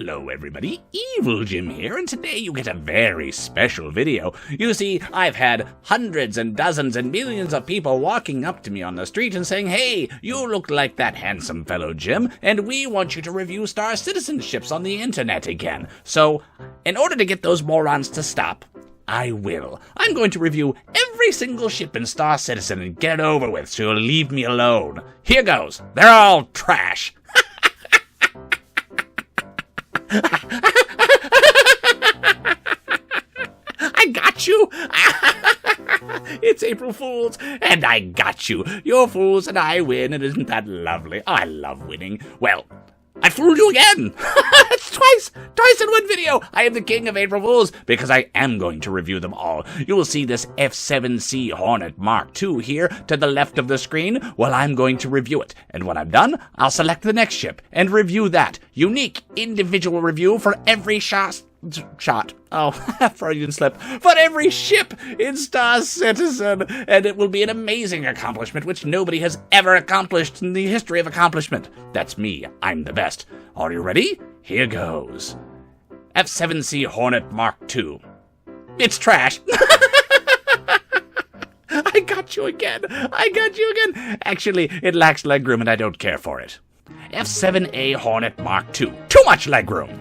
Hello everybody, Evil Jim here, and today you get a very special video. You see, I've had hundreds and dozens and millions of people walking up to me on the street and saying, "Hey, you look like that handsome fellow Jim, and we want you to review Star Citizenships on the internet again." So, in order to get those morons to stop, I will. I'm going to review every single ship in Star Citizen and get it over with, so you'll leave me alone. Here goes. They're all trash. I got you. It's April Fool's, and I got you. You're fools and I win, and isn't that lovely? I love winning. Well, I fooled you again. It's twice in one video. I am the king of April Fools because I am going to review them all. You will see this F-7C Hornet Mark II here to the left of the screen. Well, I'm going to review it. And when I'm done, I'll select the next ship and review that. Unique individual review for every shot. Oh, Freudian slip. For every ship in Star Citizen. And it will be an amazing accomplishment which nobody has ever accomplished in the history of accomplishment. That's me. I'm the best. Are you ready? Here goes. F-7C Hornet Mark II. It's trash. I got you again. Actually, it lacks legroom and I don't care for it. F-7A Hornet Mark II. Too much legroom.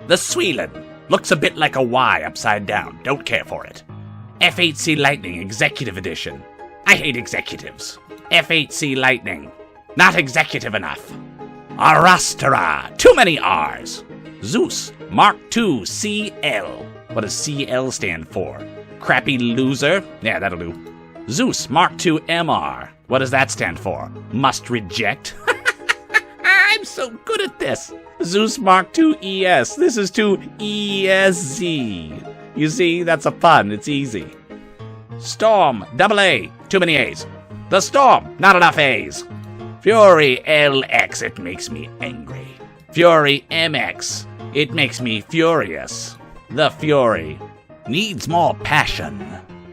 The Sweelan. Looks a bit like a Y upside down. Don't care for it. F-8C Lightning Executive Edition. I hate executives. F-8C Lightning. Not executive enough. Arastara. Too many R's. Zeus Mark II CL. What does CL stand for? Crappy loser? Yeah, that'll do. Zeus Mark II MR. What does that stand for? Must reject. I'm so good at this. Zeus Mark II ES. This is to ESZ. You see, that's a pun. It's easy. Storm AA. Too many A's. The Storm. Not enough A's. Fury LX. It makes me angry. Fury MX. It makes me furious. The Fury. Needs more passion.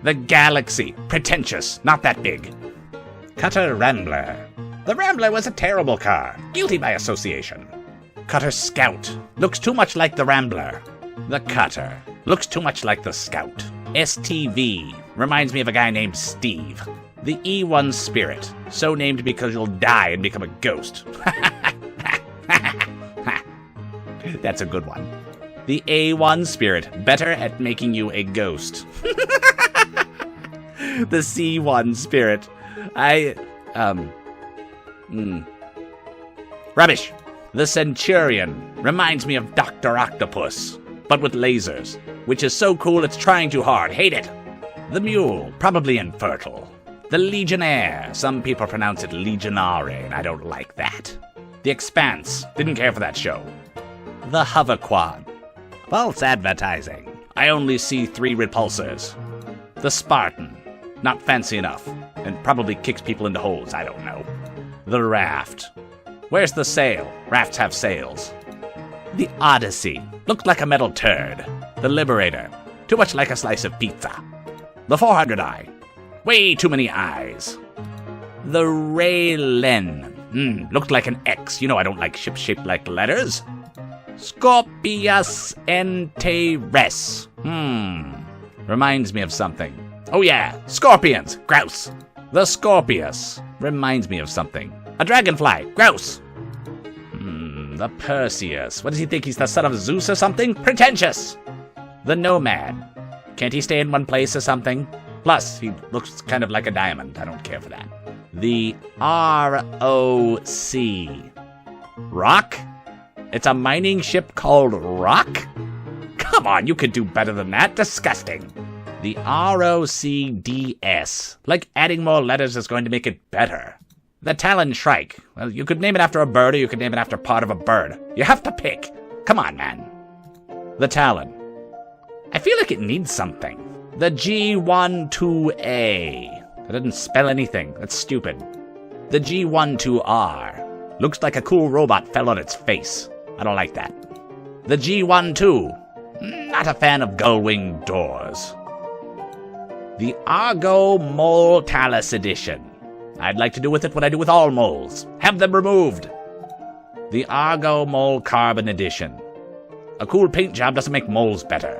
The Galaxy. Pretentious. Not that big. Cutter Rambler. The Rambler was a terrible car. Guilty by association. Cutter Scout. Looks too much like the Rambler. The Cutter. Looks too much like the Scout. STV. Reminds me of a guy named Steve. The E1 Spirit. So named because you'll die and become a ghost. That's a good one. The A1 Spirit. Better at making you a ghost. The C1 Spirit. Rubbish. The Centurion reminds me of Dr. Octopus, but with lasers, which is so cool it's trying too hard. Hate it. The Mule, probably infertile. The Legionnaire, some people pronounce it Legionare, and I don't like that. The Expanse, didn't care for that show. The Hoverquad. False advertising. I only see 3 repulsors. The Spartan, not fancy enough, and probably kicks people into holes, I don't know. The Raft. Where's the sail? Rafts have sails. The Odyssey. Looked like a metal turd. The Liberator. Too much like a slice of pizza. The 400i. Way too many eyes. The Raylen. Looked like an X. You know I don't like ships shaped like letters. Scorpius Enteres. Reminds me of something. Oh yeah, scorpions. Grouse. The Scorpius. Reminds me of something. A dragonfly. Gross. The Perseus. What does he think? He's the son of Zeus or something? Pretentious. The Nomad. Can't he stay in one place or something? Plus, he looks kind of like a diamond. I don't care for that. The ROC. Rock? It's a mining ship called Rock? Come on, you could do better than that. Disgusting. The ROCDS. Like adding more letters is going to make it better. The Talon Shrike. Well, you could name it after a bird or you could name it after part of a bird. You have to pick. Come on, man. The Talon. I feel like it needs something. The G12A. That didn't spell anything. That's stupid. The G12R. Looks like a cool robot fell on its face. I don't like that. The G12. Not a fan of gull-winged doors. The Argo Mole Talus Edition. I'd like to do with it what I do with all moles. Have them removed. The Argo Mole Carbon Edition. A cool paint job doesn't make moles better.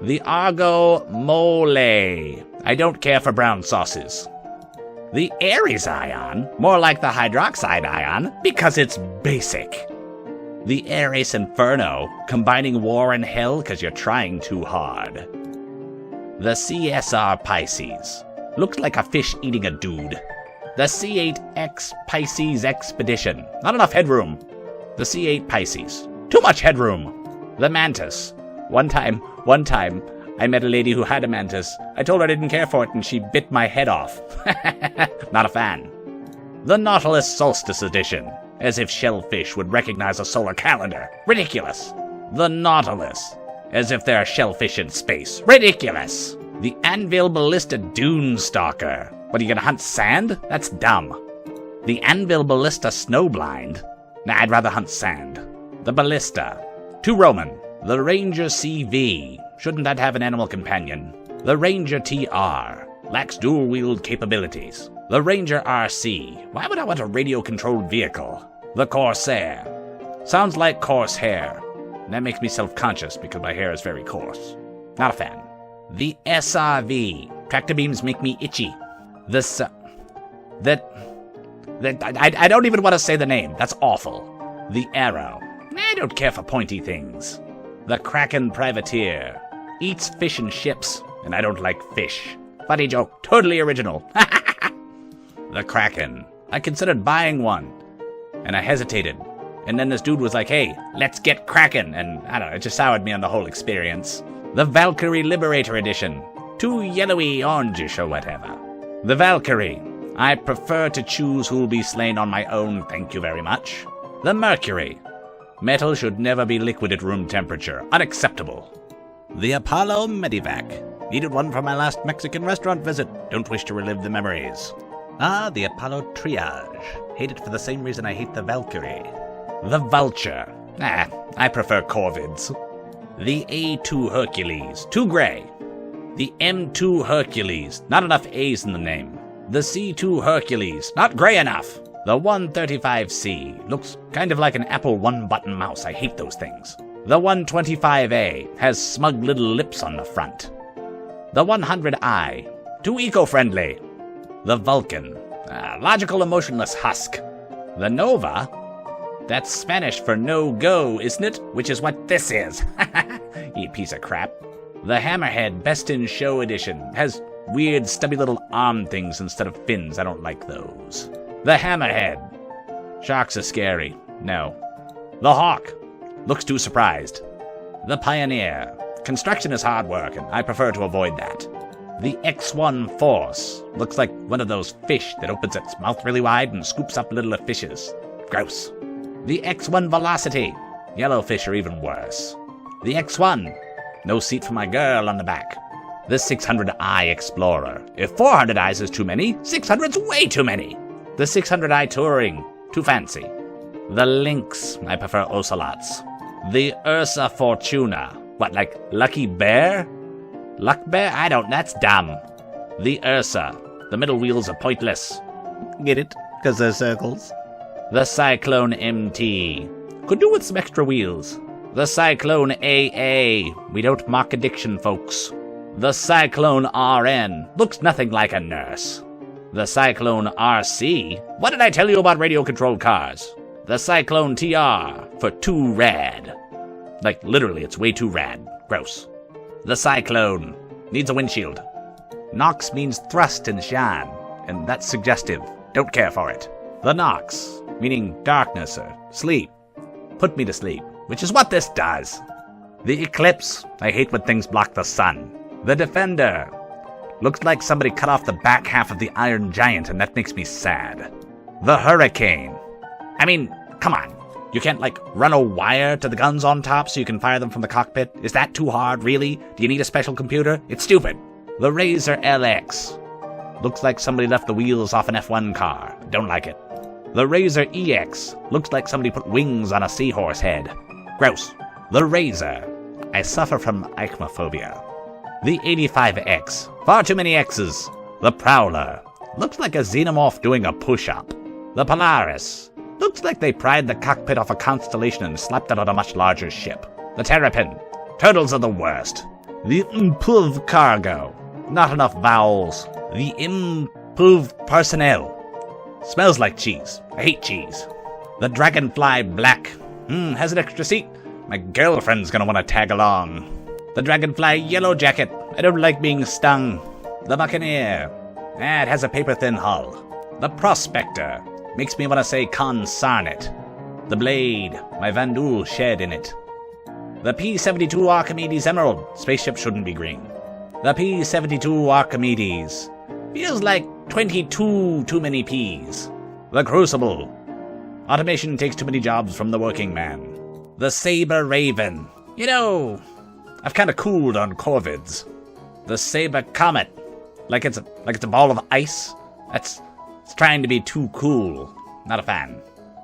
The Argo Mole. I don't care for brown sauces. The Ares ion, more like the hydroxide ion, because it's basic. The Ares Inferno, combining war and hell because you're trying too hard. The CSR Pisces. Looks like a fish eating a dude. The C8X Pisces Expedition. Not enough headroom. The C8 Pisces. Too much headroom. The Mantis. One time, I met a lady who had a mantis. I told her I didn't care for it and she bit my head off. Not a fan. The Nautilus Solstice Edition. As if shellfish would recognize a solar calendar. Ridiculous. The Nautilus. As if there are shellfish in space. Ridiculous. The Anvil Ballista Dune Stalker. What, are you gonna hunt sand? That's dumb. The Anvil Ballista Snowblind. Nah, I'd rather hunt sand. The Ballista. Too Roman. The Ranger CV. Shouldn't that have an animal companion? The Ranger TR. Lacks dual-wield capabilities. The Ranger RC. Why would I want a radio-controlled vehicle? The Corsair. Sounds like coarse hair. That makes me self-conscious because my hair is very coarse. Not a fan. The SRV. Tractor beams make me itchy. I don't even want to say the name. That's awful. The Arrow. I don't care for pointy things. The Kraken Privateer. Eats fish and ships, and I don't like fish. Funny joke. Totally original. The Kraken. I considered buying one, and I hesitated. And then this dude was like, hey, let's get Kraken. And I don't know, it just soured me on the whole experience. The Valkyrie Liberator Edition. Too yellowy, orangish, or whatever. The Valkyrie. I prefer to choose who'll be slain on my own, thank you very much. The Mercury. Metal should never be liquid at room temperature. Unacceptable. The Apollo Medivac. Needed one for my last Mexican restaurant visit. Don't wish to relive the memories. Ah, the Apollo Triage. Hate it for the same reason I hate the Valkyrie. The Vulture. I prefer Corvids. The A2 Hercules. Too gray. The M2 Hercules. Not enough A's in the name. The C2 Hercules. Not gray enough. The 135C. Looks kind of like an Apple one-button mouse. I hate those things. The 125A. Has smug little lips on the front. The 100I. Too eco-friendly. The Vulcan. Logical emotionless husk. The Nova. That's Spanish for no-go, isn't it? Which is what this is. You piece of crap. The Hammerhead Best in Show Edition. Has weird stubby little arm things instead of fins. I don't like those. The Hammerhead. Sharks are scary. No. The Hawk. Looks too surprised. The Pioneer. Construction is hard work, and I prefer to avoid that. The X1 Force. Looks like one of those fish that opens its mouth really wide and scoops up little fishes. Gross. The X1 Velocity. Yellowfish are even worse. The X1. No seat for my girl on the back. The 600i Explorer. If 400 eyes is too many, 600's way too many. The 600i Touring. Too fancy. The Lynx. I prefer ocelots. The Ursa Fortuna. What, like Lucky Bear? Luck Bear? I don't, that's dumb. The Ursa. The middle wheels are pointless. Get it? Because they're circles. The Cyclone MT. Could do with some extra wheels. The Cyclone AA. We don't mock addiction, folks. The Cyclone RN. Looks nothing like a nurse. The Cyclone RC. What did I tell you about radio-controlled cars? The Cyclone TR. For too rad. Like, literally, it's way too rad. Gross. The Cyclone. Needs a windshield. Nox means thrust and shine, and that's suggestive. Don't care for it. The Nox. Meaning darkness or sleep. Put me to sleep, which is what this does. The Eclipse. I hate when things block the sun. The Defender. Looks like somebody cut off the back half of the Iron Giant, and that makes me sad. The Hurricane. I mean, come on. You can't, like, run a wire to the guns on top so you can fire them from the cockpit? Is that too hard, really? Do you need a special computer? It's stupid. The Razor LX. Looks like somebody left the wheels off an F1 car. Don't like it. The Razor EX. Looks like somebody put wings on a seahorse head. Gross. The Razor. I suffer from ichnophobia. The 85X. Far too many X's. The Prowler. Looks like a xenomorph doing a push-up. The Polaris. Looks like they pried the cockpit off a Constellation and slapped it on a much larger ship. The Terrapin. Turtles are the worst. The improved cargo. Not enough vowels. The improved personnel. Smells like cheese. I hate cheese. The Dragonfly Black. Has an extra seat. My girlfriend's gonna want to tag along. The Dragonfly Yellow Jacket. I don't like being stung. The Buccaneer. It has a paper-thin hull. The Prospector. Makes me want to say consarn it. The Blade. My Vandul shed in it. The P-72 Archimedes Emerald. Spaceship shouldn't be green. The P-72 Archimedes. Feels like 22 too many P's. The Crucible. Automation takes too many jobs from the working man. The Saber Raven. You know, I've kind of cooled on Corvids. The Saber Comet. Like it's a ball of ice. It's trying to be too cool. Not a fan.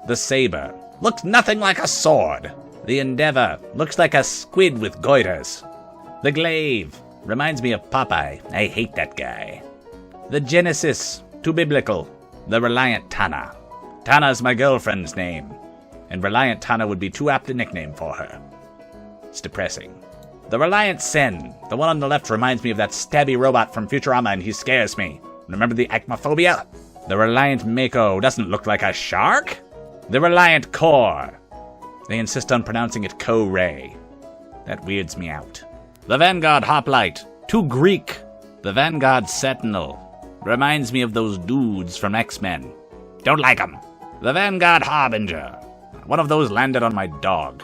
The Saber. Looks nothing like a sword. The Endeavor. Looks like a squid with goiters. The Glaive. Reminds me of Popeye. I hate that guy. The Genesis. Too biblical. The Reliant Tana. Tana's my girlfriend's name. And Reliant Tana would be too apt a nickname for her. It's depressing. The Reliant Sen. The one on the left reminds me of that stabby robot from Futurama and he scares me. Remember the acmophobia? The Reliant Mako doesn't look like a shark? The Reliant Core. They insist on pronouncing it Ko-Ray. That weirds me out. The Vanguard Hoplite. Too Greek. The Vanguard Sentinel. Reminds me of those dudes from X-Men. Don't like them. The Vanguard Harbinger. One of those landed on my dog.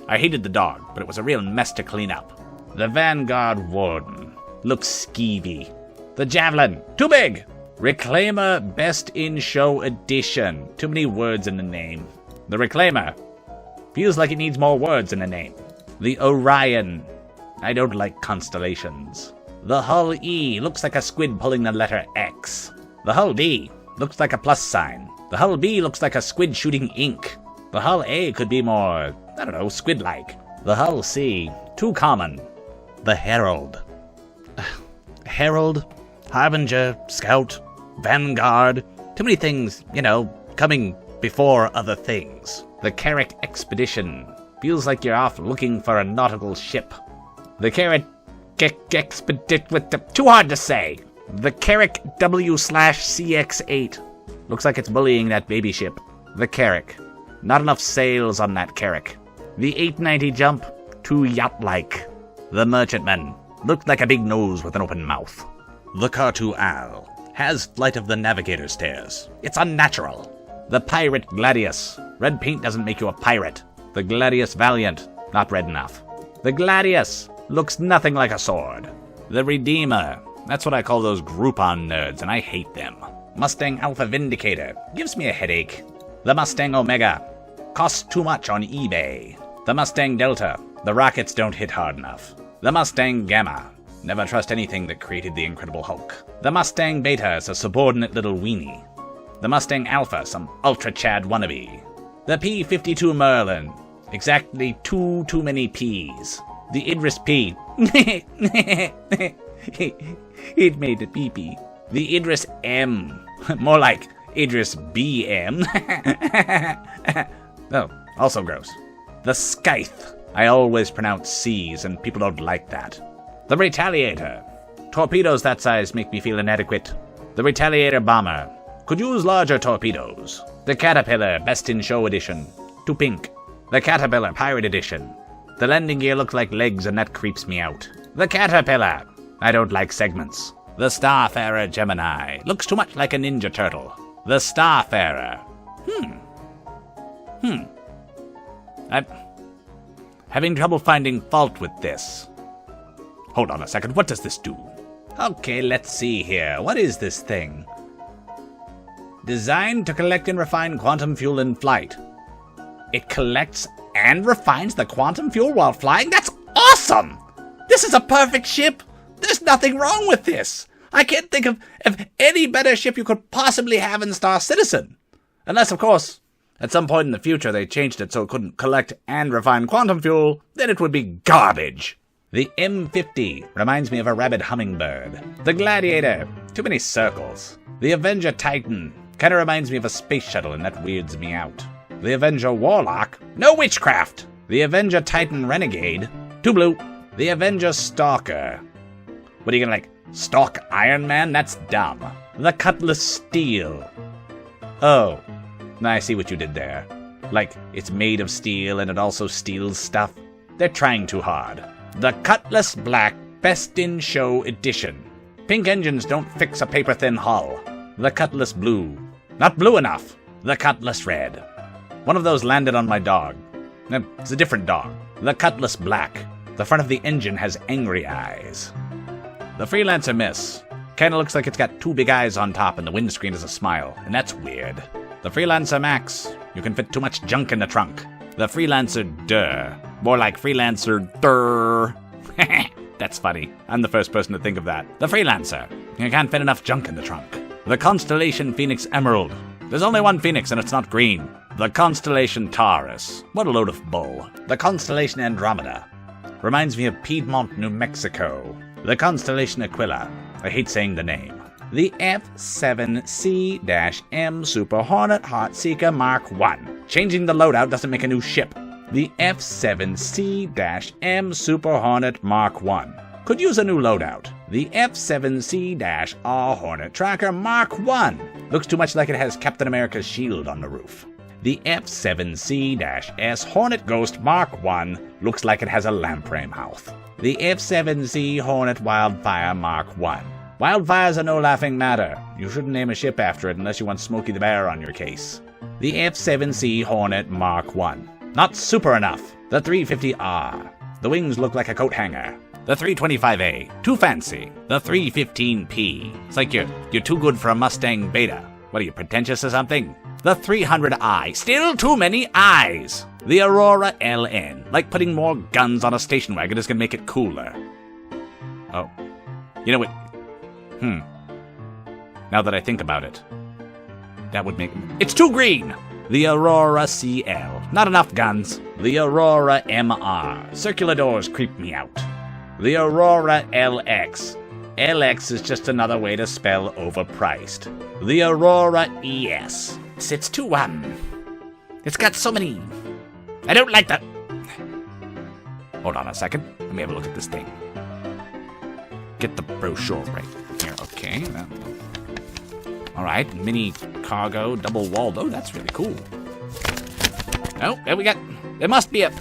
I hated the dog, but it was a real mess to clean up. The Vanguard Warden. Looks skeevy. The Javelin. Too big. Reclaimer Best in Show Edition. Too many words in the name. The Reclaimer. Feels like it needs more words in the name. The Orion. I don't like constellations. The Hull E. Looks like a squid pulling the letter X. The Hull D. Looks like a plus sign. The Hull B looks like a squid shooting ink. The Hull A could be more, I don't know, squid-like. The Hull C. Too common. The Herald. Herald, Harbinger, Scout, Vanguard. Too many things, coming before other things. The Carrack Expedition. Feels like you're off looking for a nautical ship. The Carrack Expedition. Too hard to say. The Carrack W/CX-8. Looks like it's bullying that baby ship. The Carrack. Not enough sails on that Carrack. The 890 jump. Too yacht-like. The Merchantman. Looked like a big nose with an open mouth. The Cartu Al. Has Flight of the Navigator stairs. It's unnatural. The Pirate Gladius. Red paint doesn't make you a pirate. The Gladius Valiant. Not red enough. The Gladius. Looks nothing like a sword. The Redeemer. That's what I call those Groupon nerds, and I hate them. Mustang Alpha Vindicator. Gives me a headache. The Mustang Omega. Costs too much on eBay. The Mustang Delta. The rockets don't hit hard enough. The Mustang Gamma. Never trust anything that created the Incredible Hulk. The Mustang Beta is a subordinate little weenie. The Mustang Alpha, some Ultra Chad wannabe. The P-52 Merlin. Exactly too many P's. The Idris P. It made it pee-pee. The Idris M. More like Idris BM. Oh, also gross. The Scythe. I always pronounce C's, and people don't like that. The Retaliator. Torpedoes that size make me feel inadequate. The Retaliator Bomber. Could use larger torpedoes. The Caterpillar Best in Show Edition. Too pink. The Caterpillar Pirate Edition. The landing gear looks like legs, and that creeps me out. The Caterpillar. I don't like segments. The Starfarer Gemini. Looks too much like a Ninja Turtle. The Starfarer. I'm having trouble finding fault with this. Hold on a second, what does this do? Okay, let's see here. What is this thing? Designed to collect and refine quantum fuel in flight. It collects and refines the quantum fuel while flying? That's awesome! This is a perfect ship! There's nothing wrong with this! I can't think of any better ship you could possibly have in Star Citizen. Unless, of course, at some point in the future they changed it so it couldn't collect and refine quantum fuel, then it would be garbage. The M50 reminds me of a rabid hummingbird. The Gladiator, too many circles. The Avenger Titan kinda reminds me of a space shuttle and that weirds me out. The Avenger Warlock. No witchcraft. The Avenger Titan Renegade. 2 blue. The Avenger Stalker. What are you gonna stalk Iron Man? That's dumb. The Cutlass Steel. Oh, I see what you did there. It's made of steel and it also steals stuff. They're trying too hard. The Cutlass Black Best in Show Edition. Pink engines don't fix a paper-thin hull. The Cutlass Blue. Not blue enough. The Cutlass Red. One of those landed on my dog. It's a different dog. The Cutlass Black. The front of the engine has angry eyes. The Freelancer Miss. Kinda looks like it's got 2 big eyes on top and the windscreen is a smile, and that's weird. The Freelancer Max. You can fit too much junk in the trunk. The Freelancer Durr. More like Freelancer Durr. That's funny. I'm the first person to think of that. The Freelancer. You can't fit enough junk in the trunk. The Constellation Phoenix Emerald. There's only one Phoenix and it's not green. The Constellation Taurus. What a load of bull. The Constellation Andromeda. Reminds me of Piedmont, New Mexico. The Constellation Aquila. I hate saying the name. The F7C-M Super Hornet Heartseeker Mark I. Changing the loadout doesn't make a new ship. The F7C-M Super Hornet Mark I. Could use a new loadout. The F7C-R Hornet Tracker Mark I. Looks too much like it has Captain America's shield on the roof. The F7C-S Hornet Ghost Mark I looks like it has a lamprey mouth. The F7C Hornet Wildfire Mark I. Wildfires are no laughing matter. You shouldn't name a ship after it unless you want Smokey the Bear on your case. The F7C Hornet Mark I. Not super enough. The 350R. The wings look like a coat hanger. The 325A. Too fancy. The 315P. It's like you're too good for a Mustang Beta. What are you, pretentious or something? The 300I. Still too many eyes. The Aurora LN. Like putting more guns on a station wagon is going to make it cooler. Oh. You know what? Now that I think about it, that would make... It's too green! The Aurora CL. Not enough guns. The Aurora MR. Circular doors creep me out. The Aurora LX. LX is just another way to spell overpriced. The Aurora ES. It's too, it's got so many... I don't like that. Hold on a second. Let me have a look at this thing. Get the brochure right here. Okay. All right. Mini cargo, double walled. Oh, that's really cool. Oh, there we got... There must be a...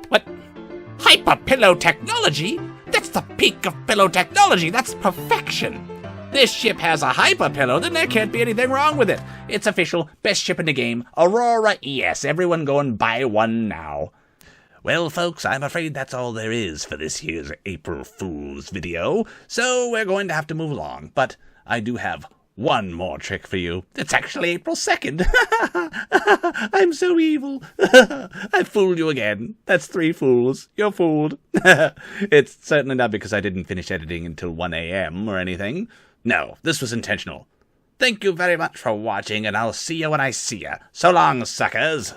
What? Hyper pillow technology? That's the peak of pillow technology. That's perfection. This ship has a hyper pillow, then there can't be anything wrong with it. It's official. Best ship in the game. Aurora ES. Everyone go and buy one now. Well, folks, I'm afraid that's all there is for this here's April Fool's video, so we're going to have to move along. But I do have one more trick for you. It's actually April 2nd. I'm so evil. I fooled you again. That's 3 fools. You're fooled. It's certainly not because I didn't finish editing until 1 a.m. or anything. No, this was intentional. Thank you very much for watching, and I'll see you when I see you. So long, suckers.